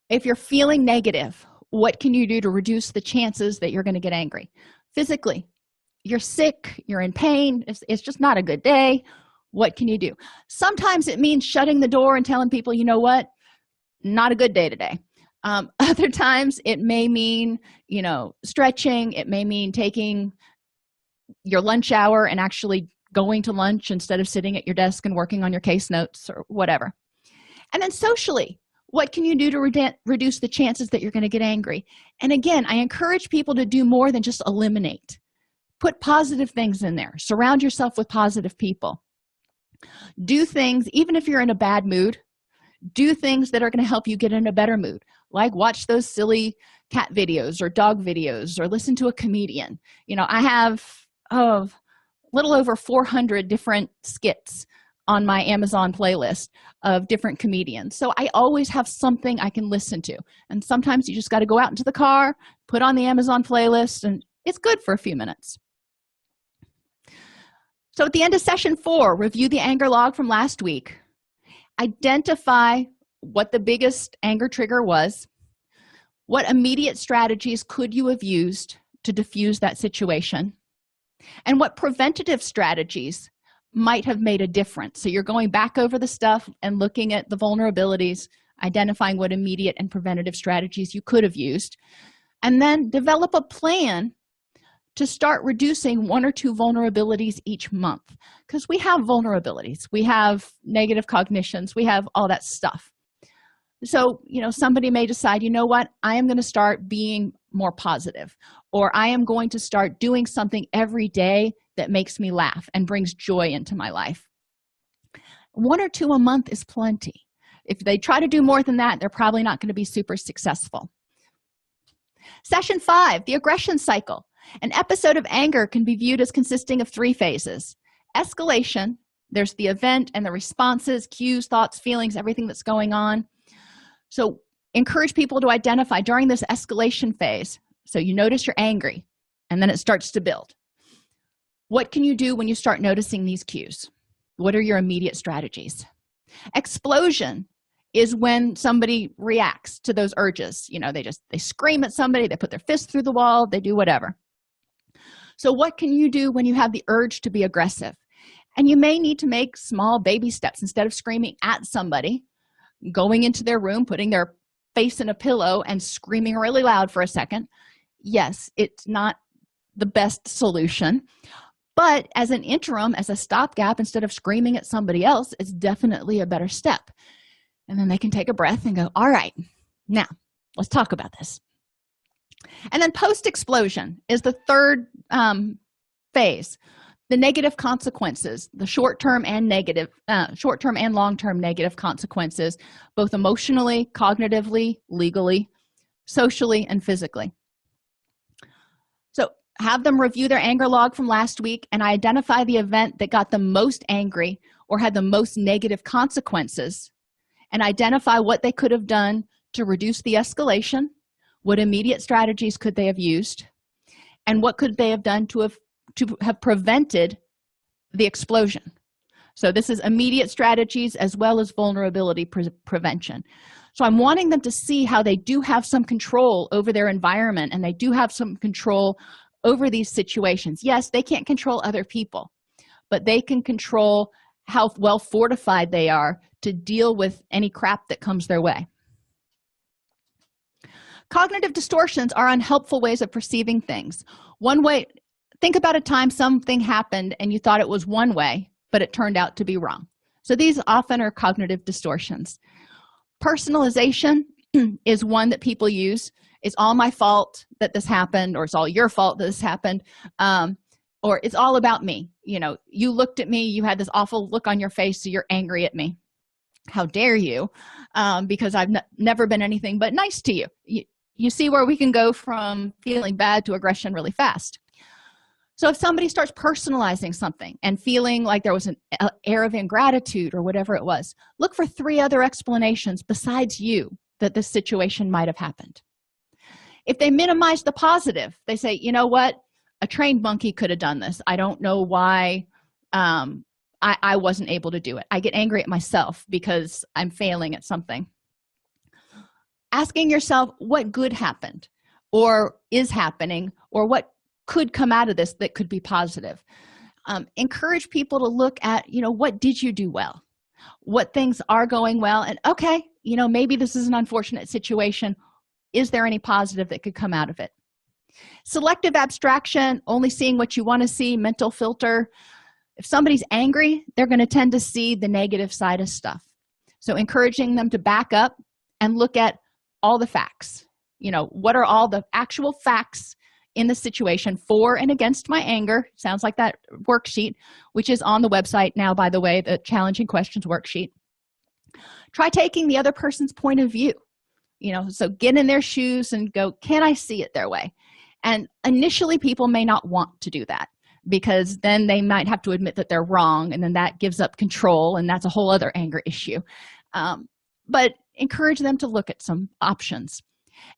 if you're feeling negative, what can you do to reduce the chances that you're going to get angry? Physically, you're sick, you're in pain, it's just not a good day. What can you do? Sometimes it means shutting the door and telling people, you know what, not a good day today. Other times it may mean, stretching. It may mean taking your lunch hour and actually going to lunch instead of sitting at your desk and working on your case notes or whatever. And then socially, what can you do to reduce the chances that you're going to get angry? And again, I encourage people to do more than just eliminate. Put positive things in there. Surround yourself with positive people. Do things, even if you're in a bad mood, do things that are going to help you get in a better mood, like watch those silly cat videos or dog videos or listen to a comedian. I have a little over 400 different skits on my Amazon playlist of different comedians. So I always have something I can listen to. And sometimes you just got to go out into the car, put on the Amazon playlist, and it's good for a few minutes. So at the end of session 4, review the anger log from last week. Identify what the biggest anger trigger was. What immediate strategies could you have used to diffuse that situation? And what preventative strategies might have made a difference? So you're going back over the stuff and looking at the vulnerabilities, identifying what immediate and preventative strategies you could have used, and then develop a plan to start reducing 1 or 2 vulnerabilities each month, because we have vulnerabilities, we have negative cognitions, we have all that stuff. So somebody may decide, you know what, I am going to start being more positive, or I am going to start doing something every day that makes me laugh and brings joy into my life. 1 or 2 a month is plenty. If they try to do more than that, they're probably not going to be super successful. Session 5, the aggression cycle. An episode of anger can be viewed as consisting of 3 phases. Escalation, there's the event and the responses, cues, thoughts, feelings, everything that's going on. So encourage people to identify during this escalation phase. So you notice you're angry, and then it starts to build. What can you do when you start noticing these cues? What are your immediate strategies? Explosion is when somebody reacts to those urges. They scream at somebody, they put their fist through the wall, they do whatever. So what can you do when you have the urge to be aggressive? And you may need to make small baby steps. Instead of screaming at somebody, going into their room, putting their face in a pillow and screaming really loud for a second. Yes, it's not the best solution, but as an interim, as a stopgap, instead of screaming at somebody else, it's definitely a better step. And then they can take a breath and go, all right, now let's talk about this. And then post-explosion is the third phase. The negative consequences, the short-term and long-term negative consequences, both emotionally, cognitively, legally, socially, and physically. So have them review their anger log from last week and identify the event that got them most angry or had the most negative consequences, and identify what they could have done to reduce the escalation, what immediate strategies could they have used, and what could they have done to have prevented the explosion. So this is immediate strategies as well as vulnerability prevention. So I'm wanting them to see how they do have some control over their environment, and they do have some control over these situations. Yes, they can't control other people, but they can control how well fortified they are to deal with any crap that comes their way. Cognitive distortions are unhelpful ways of perceiving things. One way, think about a time something happened and you thought it was one way, but it turned out to be wrong. So these often are cognitive distortions. Personalization is one that people use. It's all my fault that this happened, or it's all your fault that this happened, or it's all about me. You looked at me, you had this awful look on your face, so you're angry at me. How dare you? Because I've never been anything but nice to you. You see where we can go from feeling bad to aggression really fast. So if somebody starts personalizing something and feeling like there was an air of ingratitude or whatever it was, look for 3 other explanations besides you that this situation might have happened. If they minimize the positive, they say, you know what, a trained monkey could have done this. I don't know why I wasn't able to do it. I get angry at myself because I'm failing at something. Asking yourself what good happened or is happening, or what could come out of this that could be positive. Encourage people to look at, what did you do well? What things are going well? And okay, maybe this is an unfortunate situation. Is there any positive that could come out of it? Selective abstraction, only seeing what you want to see, mental filter. If somebody's angry, they're going to tend to see the negative side of stuff. So encouraging them to back up and look at all the facts. What are all the actual facts in the situation for and against my anger? Sounds like that worksheet, which is on the website now, by the way, the challenging questions worksheet. Try taking the other person's point of view. So get in their shoes and go, can I see it their way? And initially people may not want to do that, because then they might have to admit that they're wrong, and then that gives up control, and that's a whole other anger issue. But encourage them to look at some options.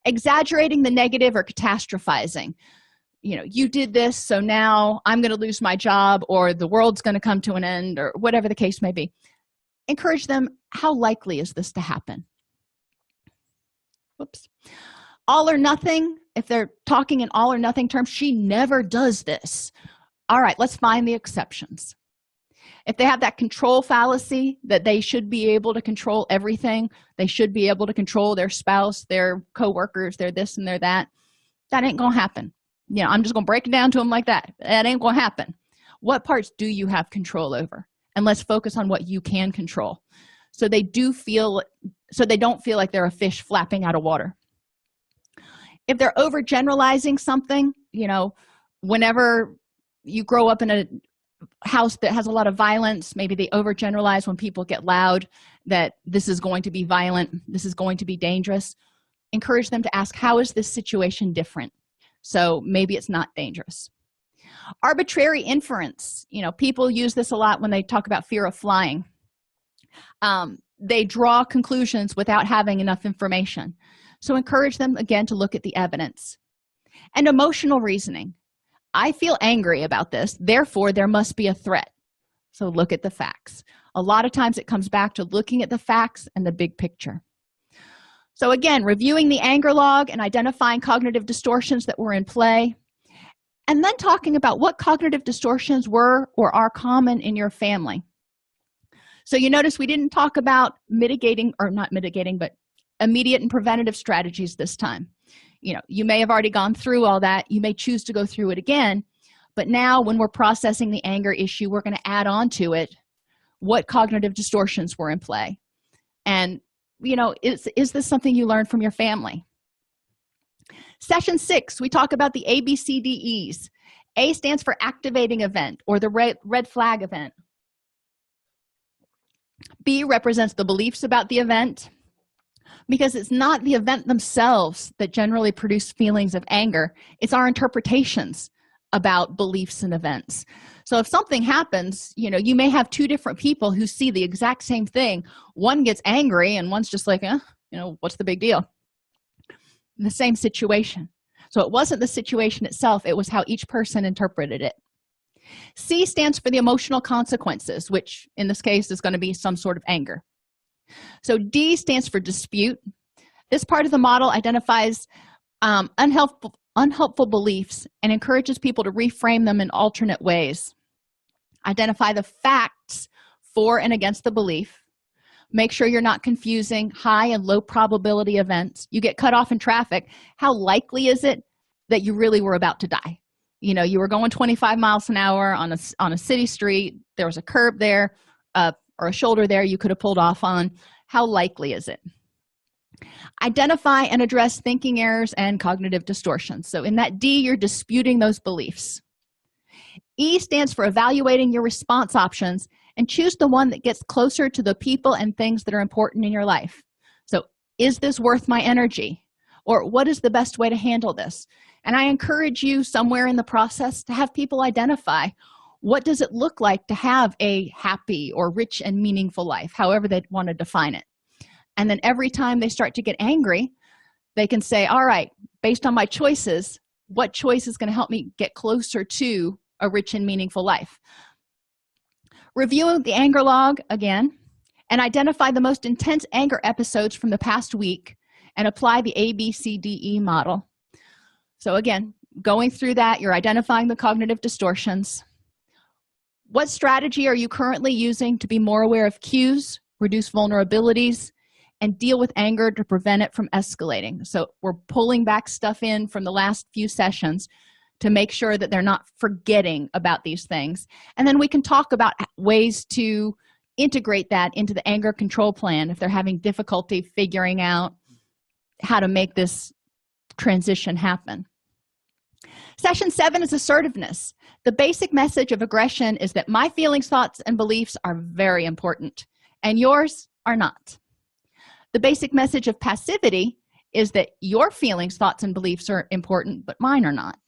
Exaggerating the negative or catastrophizing. You did this, so now I'm going to lose my job, or the world's going to come to an end, or whatever the case may be. Encourage them, how likely is this to happen? Whoops. All or nothing. If they're talking in all or nothing terms, she never does this. All right, let's find the exceptions. If they have that control fallacy that they should be able to control everything, they should be able to control their spouse, their coworkers, their this and their that, that ain't gonna happen. I'm just gonna break it down to them like that. That ain't gonna happen. What parts do you have control over? And let's focus on what you can control, so they don't feel like they're a fish flapping out of water. If they're overgeneralizing something, whenever you grow up in a house that has a lot of violence, maybe they overgeneralize when people get loud that this is going to be violent, this is going to be dangerous. Encourage them to ask, how is this situation different? So maybe it's not dangerous. Arbitrary inference. People use this a lot when they talk about fear of flying. They draw conclusions without having enough information. So encourage them, again, to look at the evidence. And emotional reasoning. I feel angry about this, therefore there must be a threat. So look at the facts. A lot of times it comes back to looking at the facts and the big picture. So again, reviewing the anger log and identifying cognitive distortions that were in play, and then talking about what cognitive distortions were or are common in your family. So you notice we didn't talk about mitigating, or not mitigating, but immediate and preventative strategies this time. You may have already gone through all that. You may choose to go through it again. But now when we're processing the anger issue, we're going to add on to it what cognitive distortions were in play. And, is this something you learned from your family? Session 6, we talk about the ABCDEs. A stands for activating event, or the red flag event. B represents the beliefs about the event, because it's not the event themselves that generally produce feelings of anger. It's our interpretations about beliefs and events. So if something happens, you may have two different people who see the exact same thing. One gets angry and one's just like, what's the big deal? In the same situation. So it wasn't the situation itself, it was how each person interpreted it. C stands for the emotional consequences, which in this case is going to be some sort of anger. So D stands for dispute. This part of the model identifies unhelpful beliefs and encourages people to reframe them in alternate ways. Identify the facts for and against the belief. Make sure you're not confusing high and low probability events. You get cut off in traffic. How likely is it that you really were about to die? You were going 25 miles an hour on a city street. There was a curb there, or a shoulder there you could have pulled off on. How likely is it? Identify and address thinking errors and cognitive distortions. So in that D, you're disputing those beliefs. E stands for evaluating your response options and choose the one that gets closer to the people and things that are important in your life. So is this worth my energy? Or what is the best way to handle this? And I encourage you somewhere in the process to have people identify, what does it look like to have a happy or rich and meaningful life, however they want to define it. And then every time they start to get angry, they can say, all right, based on my choices, what choice is going to help me get closer to a rich and meaningful life. Review the anger log again and identify the most intense anger episodes from the past week and apply the ABCDE model. So again, going through that, you're identifying the cognitive distortions. What strategy are you currently using to be more aware of cues, reduce vulnerabilities, and deal with anger to prevent it from escalating? So we're pulling back stuff in from the last few sessions to make sure that they're not forgetting about these things. And then we can talk about ways to integrate that into the anger control plan if they're having difficulty figuring out how to make this transition happen. Session 7 is assertiveness. The basic message of aggression is that my feelings, thoughts, and beliefs are very important, and yours are not. The basic message of passivity is that your feelings, thoughts, and beliefs are important, but mine are not.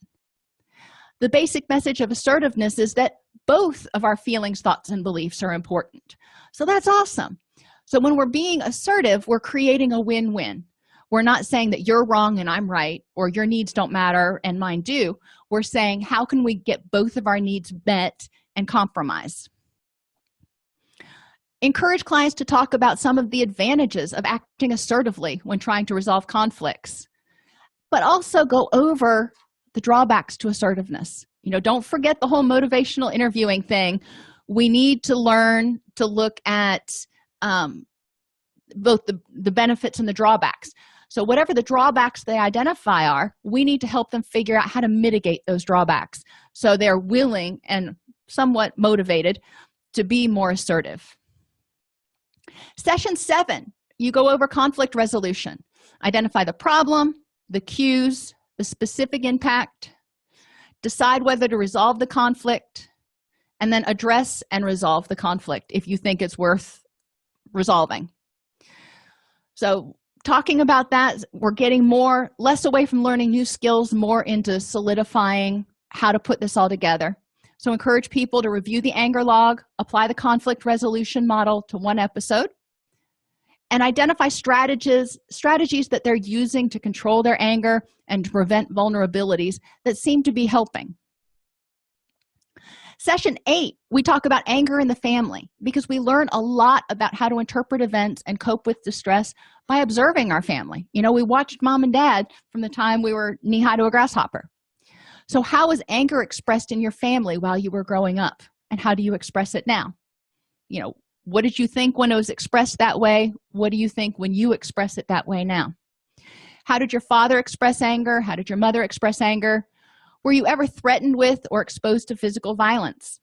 The basic message of assertiveness is that both of our feelings, thoughts, and beliefs are important. So that's awesome. So when we're being assertive, we're creating a win-win. We're not saying that you're wrong and I'm right, or your needs don't matter and mine do. We're saying, how can we get both of our needs met and compromise? Encourage clients to talk about some of the advantages of acting assertively when trying to resolve conflicts, but also go over the drawbacks to assertiveness. Don't forget the whole motivational interviewing thing. We need to learn to look at both the benefits and the drawbacks. So whatever the drawbacks they identify are, we need to help them figure out how to mitigate those drawbacks so they're willing and somewhat motivated to be more assertive. Session 7, you go over conflict resolution. Identify the problem, the cues, the specific impact, decide whether to resolve the conflict, and then address and resolve the conflict if you think it's worth resolving. So talking about that, we're getting less away from learning new skills, more into solidifying how to put this all together. So encourage people to review the anger log, apply the conflict resolution model to one episode, and identify strategies that they're using to control their anger and to prevent vulnerabilities that seem to be helping. Session 8, we talk about anger in the family because we learn a lot about how to interpret events and cope with distress by observing our family. We watched mom and dad from the time we were knee-high to a grasshopper. So how was anger expressed in your family while you were growing up? And how do you express it now? What did you think when it was expressed that way? What do you think when you express it that way now? How did your father express anger? How did your mother express anger? Were you ever threatened with or exposed to physical violence?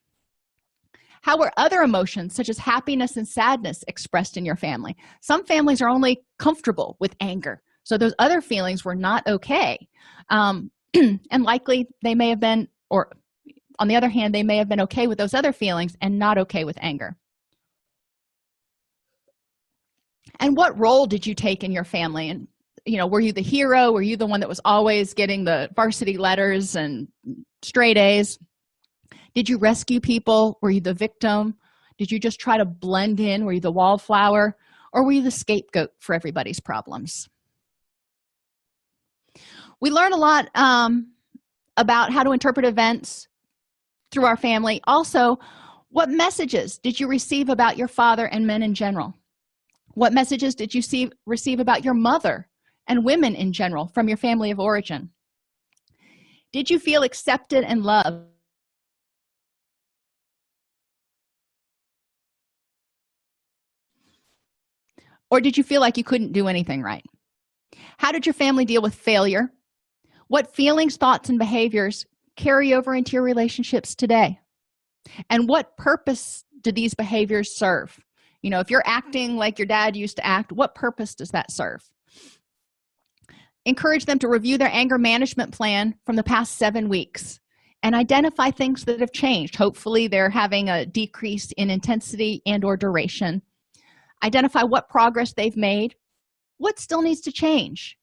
How were other emotions such as happiness and sadness expressed in your family? Some families are only comfortable with anger, so those other feelings were not okay. And likely they may have been, or on the other hand, they may have been okay with those other feelings and not okay with anger. And what role did you take in your family? And were you the hero? Were you the one that was always getting the varsity letters and straight A's? Did you rescue people? Were you the victim? Did you just try to blend in? Were you the wallflower? Or were you the scapegoat for everybody's problems? We learn a lot about how to interpret events through our family. Also, what messages did you receive about your father and men in general? What messages did you receive about your mother and women in general from your family of origin? Did you feel accepted and loved? Or did you feel like you couldn't do anything right? How did your family deal with failure? What feelings, thoughts, and behaviors carry over into your relationships today? And what purpose do these behaviors serve? If you're acting like your dad used to act, what purpose does that serve? Encourage them to review their anger management plan from the past 7 weeks and identify things that have changed. Hopefully, they're having a decrease in intensity and/or duration. Identify what progress they've made, what still needs to change,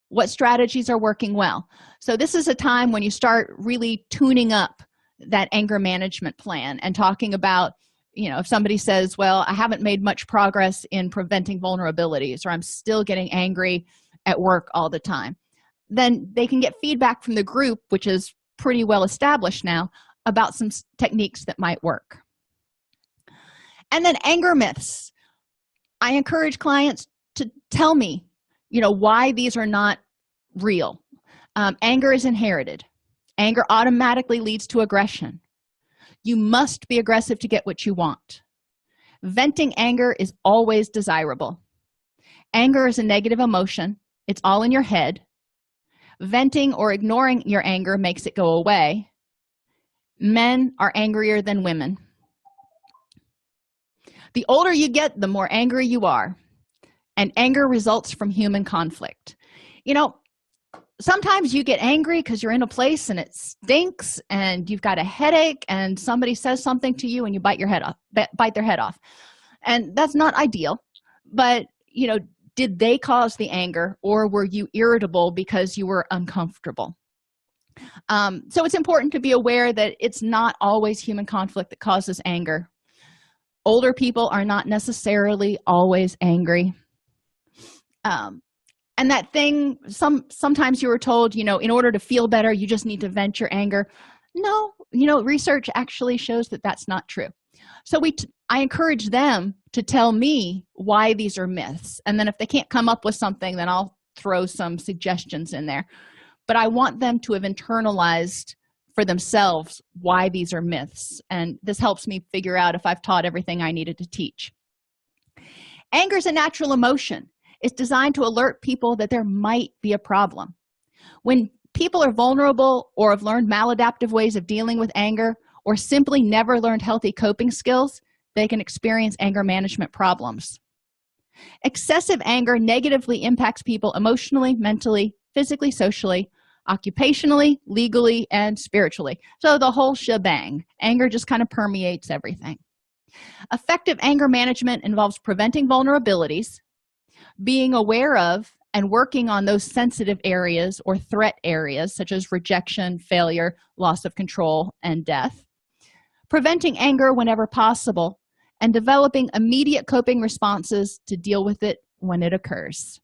what strategies are working well. So this is a time when you start really tuning up that anger management plan and talking about, if somebody says, well, I haven't made much progress in preventing vulnerabilities, or I'm still getting angry at work all the time. then they can get feedback from the group, which is pretty well established now, about some techniques that might work. And then anger myths. I encourage clients to tell me, why these are not real. Anger is inherited. Anger automatically leads to aggression. You must be aggressive to get what you want. Venting anger is always desirable. Anger is a negative emotion. It's all in your head. Venting or ignoring your anger makes it go away. Men are angrier than women. The older you get, the more angry you are. And anger results from human conflict. Sometimes you get angry because you're in a place and it stinks and you've got a headache and somebody says something to you and you bite their head off. And that's not ideal. But, did they cause the anger, or were you irritable because you were uncomfortable? So it's important to be aware that it's not always human conflict that causes anger. Older people are not necessarily always angry. And that thing, sometimes you were told, in order to feel better, you just need to vent your anger. No, research actually shows that that's not true. So I encourage them to tell me why these are myths. And then if they can't come up with something, then I'll throw some suggestions in there. But I want them to have internalized for themselves why these are myths. And this helps me figure out if I've taught everything I needed to teach. Anger is a natural emotion. It's designed to alert people that there might be a problem. When people are vulnerable or have learned maladaptive ways of dealing with anger, or simply never learned healthy coping skills, they can experience anger management problems. Excessive anger negatively impacts people emotionally, mentally, physically, socially, occupationally, legally, and spiritually. So the whole shebang. Anger just kind of permeates everything. Effective anger management involves preventing vulnerabilities, being aware of and working on those sensitive areas or threat areas such as rejection, failure, loss of control, and death, preventing anger whenever possible, and developing immediate coping responses to deal with it when it occurs.